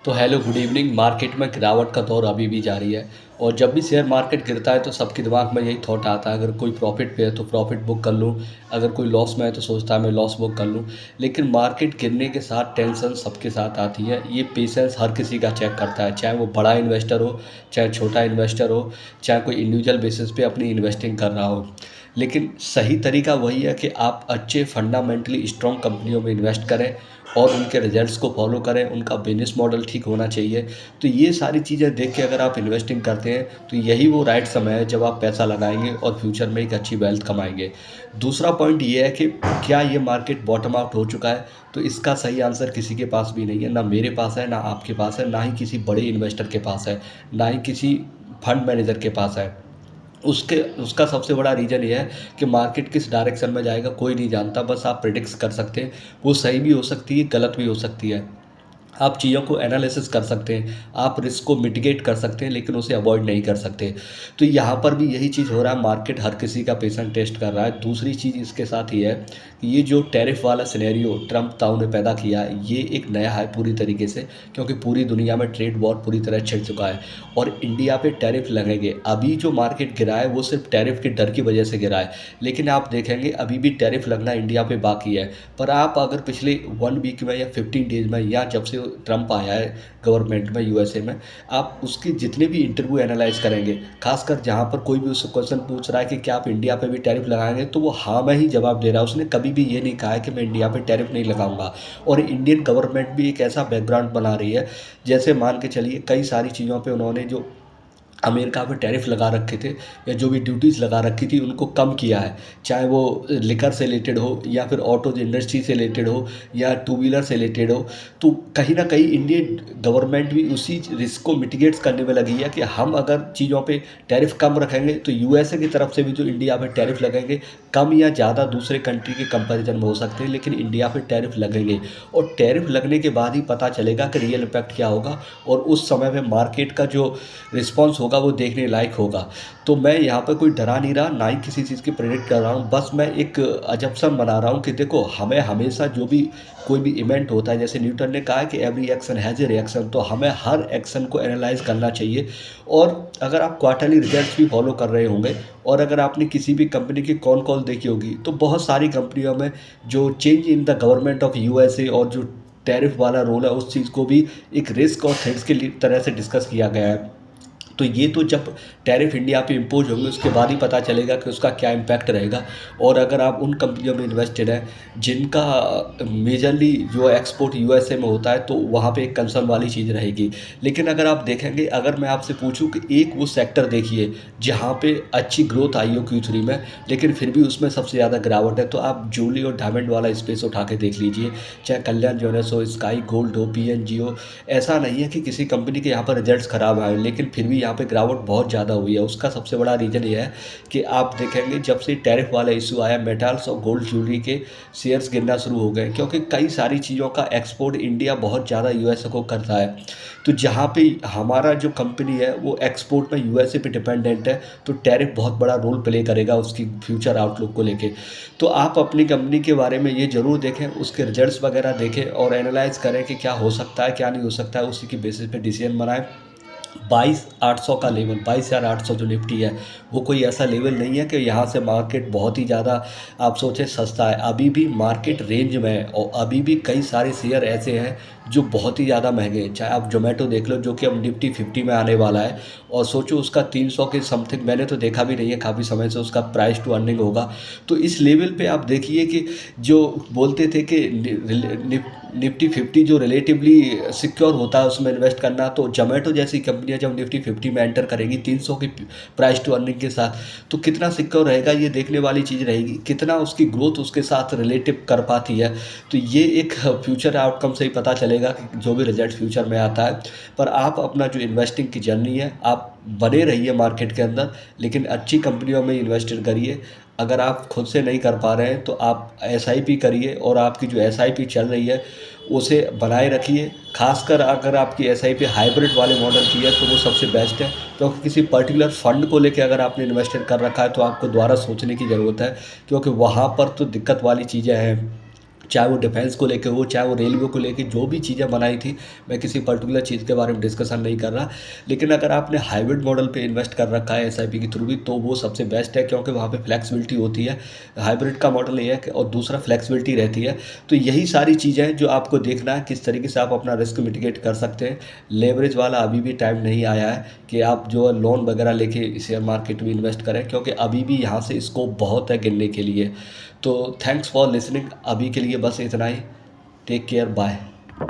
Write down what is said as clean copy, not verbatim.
तो hello good evening. Market में गिरावट का दौर अभी भी जारी है और जब भी शेयर मार्केट गिरता है तो सबके दिमाग में यही थॉट आता है, अगर कोई प्रॉफिट पे है तो प्रॉफिट बुक कर लूँ, अगर कोई लॉस में है तो सोचता है मैं लॉस बुक कर लूँ। लेकिन मार्केट गिरने के साथ टेंशन सबके साथ आती है। ये पेशेंस हर किसी का चेक करता है, चाहे वो बड़ा इन्वेस्टर हो, चाहे छोटा इन्वेस्टर हो, चाहे कोई इंडिविजुअल बेसिस पे अपनी इन्वेस्टिंग कर रहा हो। लेकिन सही तरीका वही है कि आप अच्छे फंडामेंटली स्ट्रॉन्ग कंपनियों में इन्वेस्ट करें और उनके रिजल्ट्स को फॉलो करें, उनका बिजनेस मॉडल ठीक होना चाहिए। तो ये सारी चीज़ें देख के अगर आप इन्वेस्टिंग करते हैं तो यही वो राइट समय है जब आप पैसा लगाएंगे और फ्यूचर में एक अच्छी वेल्थ कमाएंगे। दूसरा पॉइंट ये है कि क्या ये मार्केट बॉटम आउट हो चुका है? तो इसका सही आंसर किसी के पास भी नहीं है, ना मेरे पास है, ना आपके पास है, ना ही किसी बड़े इन्वेस्टर के पास है, ना ही किसी फंड मैनेजर के पास है। उसके उसका सबसे बड़ा रीज़न ये है कि मार्केट किस डायरेक्शन में जाएगा कोई नहीं जानता, बस आप प्रिडिक्स कर सकते हैं। वो सही भी हो सकती है, गलत भी हो सकती है। आप चीज़ों को एनालिसिस कर सकते हैं, आप रिस्क को मिटिगेट कर सकते हैं, लेकिन उसे अवॉइड नहीं कर सकते। तो यहाँ पर भी यही चीज़ हो रहा है, मार्केट हर किसी का पेशेंस टेस्ट कर रहा है। दूसरी चीज़ इसके साथ ये है कि ये जो टैरिफ वाला सिनेरियो ट्रम्प ताऊ ने पैदा किया है, ये एक नया है पूरी तरीके से, क्योंकि पूरी दुनिया में ट्रेड वॉर पूरी तरह छिड़ चुका है और इंडिया पे टैरिफ लगेंगे। अभी जो मार्केट गिरा है वो सिर्फ टैरिफ के डर की वजह से गिरा है, लेकिन आप देखेंगे अभी भी टैरिफ लगना इंडिया पे बाकी है। पर आप अगर पिछले 1 वीक में या 15 डेज में या जब से ट्रम्प आया है गवर्नमेंट में, यूएसए में, आप उसकी जितने भी इंटरव्यू एनालाइज करेंगे, खासकर जहाँ पर कोई भी उससे क्वेश्चन पूछ रहा है कि क्या आप इंडिया पे भी टैरिफ लगाएंगे, तो वो हाँ में ही जवाब दे रहा है। उसने कभी भी ये नहीं कहा है कि मैं इंडिया पे टैरिफ नहीं लगाऊंगा। और इंडियन गवर्नमेंट भी एक ऐसा बैकग्राउंड बना रही है, जैसे मान के चलिए कई सारी चीज़ों पर उन्होंने जो अमेरिका पे टैरिफ लगा रखे थे या जो भी ड्यूटीज़ लगा रखी थी उनको कम किया है, चाहे वो लिकर से रिलेटेड हो या फिर ऑटोज इंडस्ट्री से रिलेटेड हो या टू व्हीलर से रिलेटेड हो। तो कहीं ना कहीं इंडियन गवर्नमेंट भी उसी रिस्क को मिटिगेट्स करने में लगी है कि हम अगर चीज़ों पे टैरिफ कम रखेंगे तो यूएसए की तरफ से भी जो इंडिया पे टैरिफ लगेंगे, कम या ज़्यादा दूसरे कंट्री के कंपैरिजन में हो सकते हैं, लेकिन इंडिया पे टैरिफ लगेंगे। और टैरिफ लगने के बाद ही पता चलेगा कि रियल इम्पैक्ट क्या होगा और उस समय में मार्केट का जो रिस्पॉन्स होगा वो देखने लायक होगा। तो मैं यहाँ पर कोई डरा नहीं रहा, ना ही किसी चीज़ की प्रेडिक्ट कर रहा हूँ, बस मैं एक अजम्पशन बना रहा हूँ कि देखो, हमें हमेशा जो भी कोई भी इवेंट होता है, जैसे न्यूटन ने कहा है कि every action has a reaction, तो हमें हर एक्शन को एनालाइज करना चाहिए। और अगर आप क्वार्टरली रिजल्ट्स भी फॉलो कर रहे होंगे और अगर आपने किसी भी कंपनी की कॉन कॉल देखी होगी, तो बहुत सारी कंपनियों में जो change in the government of USA और जो टैरिफ वाला रोल है उस चीज़ को भी एक रिस्क और थ्रेट्स के तरह से डिस्कस किया गया है। तो ये तो जब टैरिफ इंडिया पे इम्पोज होंगे उसके बाद ही पता चलेगा कि उसका क्या इम्पैक्ट रहेगा। और अगर आप उन कंपनियों में इन्वेस्टेड हैं जिनका मेजरली जो एक्सपोर्ट यूएसए में होता है, तो वहाँ पे एक कंसर्न वाली चीज़ रहेगी। लेकिन अगर आप देखेंगे, अगर मैं आपसे पूछूं कि एक वो सेक्टर देखिए जहाँ पे अच्छी ग्रोथ आई हो Q3 में, लेकिन फिर भी उसमें सबसे ज़्यादा गिरावट है, तो आप जूली और डायमंड वाला स्पेस उठा के देख लीजिए, चाहे कल्याण ज्वेलर्स हो, स्काई गोल्ड हो, PNG हो। ऐसा नहीं है कि किसी कंपनी के यहाँ पर रिजल्ट्स खराब आए, लेकिन फिर भी यहाँ पे गिरावट बहुत ज़्यादा हुई है। उसका सबसे बड़ा रीज़न ये है कि आप देखेंगे जब से टैरिफ वाला इशू आया, मेटल्स और गोल्ड ज्वेलरी के शेयर्स गिरना शुरू हो गए, क्योंकि कई सारी चीज़ों का एक्सपोर्ट इंडिया बहुत ज़्यादा यूएसए को करता है। तो जहाँ पे हमारा जो कंपनी है वो एक्सपोर्ट में यूएसए पे डिपेंडेंट है, तो टैरिफ बहुत बड़ा रोल प्ले करेगा उसकी फ्यूचर आउटलुक को लेके। तो आप अपनी कंपनी के बारे में ये ज़रूर देखें, उसके रिजल्ट्स वगैरह देखें और एनालाइज करें कि क्या हो सकता है क्या नहीं हो सकता है, उसी की बेसिस पे डिसीजन बनाएं। 22,800 का लेवल, 22,800 जो निफ्टी है, वो कोई ऐसा लेवल नहीं है कि यहाँ से मार्केट बहुत ही ज़्यादा आप सोचें सस्ता है। अभी भी मार्केट रेंज में है और अभी भी कई सारे शेयर ऐसे हैं जो बहुत ही ज़्यादा महंगे हैं। चाहे आप जोमेटो देख लो जो कि अब निफ्टी 50 में आने वाला है, और सोचो उसका 300 के समथिंग, मैंने तो देखा भी नहीं है काफ़ी समय से, उसका प्राइस टू अर्निंग होगा। तो इस लेवल पे आप देखिए कि जो बोलते थे कि निफ्टी 50 जो रिलेटिवली सिक्योर होता है उसमें इन्वेस्ट करना, तो जोमेटो जैसी कंपनियां जब निफ्टी 50 में एंटर करेंगी 300 की प्राइस टू अर्निंग के साथ, तो कितना सिक्योर रहेगा ये देखने वाली चीज़ रहेगी, कितना उसकी ग्रोथ उसके साथ रिलेटिव कर पाती है। तो ये एक फ्यूचर आउटकम से ही पता चलेगा कि जो भी रिजल्ट फ्यूचर में आता है। पर आप अपना जो इन्वेस्टिंग की जर्नी है, आप बने रहिए मार्केट के अंदर, लेकिन अच्छी कंपनियों में इन्वेस्ट करिए। अगर आप खुद से नहीं कर पा रहे हैं तो आप SIP करिए, और आपकी जो SIP चल रही है उसे बनाए रखिए। खासकर अगर आपकी SIP हाइब्रिड वाले मॉडल की है तो वो सबसे बेस्ट है, क्योंकि किसी पर्टिकुलर फंड को लेकर अगर आपने इन्वेस्ट कर रखा है तो आपको दोबारा सोचने की ज़रूरत है, क्योंकि वहाँ पर तो दिक्कत वाली चीज़ें हैं चाहे वो डिफेंस को लेके हो, चाहे वो रेलवे को लेके, जो भी चीज़ें बनाई थी, मैं किसी पर्टिकुलर चीज़ के बारे में डिस्कशन नहीं कर रहा। लेकिन अगर आपने हाइब्रिड मॉडल पे इन्वेस्ट कर रखा है एसआईपी के थ्रू भी, तो वो सबसे बेस्ट है, क्योंकि वहाँ पे फ्लेक्सिबिलिटी होती है। हाइब्रिड का मॉडल ये है कि, और दूसरा फ्लेक्सिबिलिटी रहती है। तो यही सारी चीज़ें हैं जो आपको देखना है, किस तरीके से आप अपना रिस्क मिटिगेट कर सकते हैं। लेवरेज वाला अभी भी टाइम नहीं आया है कि आप जो है लोन वगैरह लेके शेयर मार्केट में इन्वेस्ट करें, क्योंकि अभी भी यहाँ से स्कोप बहुत है गिनने के लिए। तो थैंक्स फॉर लिसनिंग, अभी के लिए बस इतना ही। Take care, bye.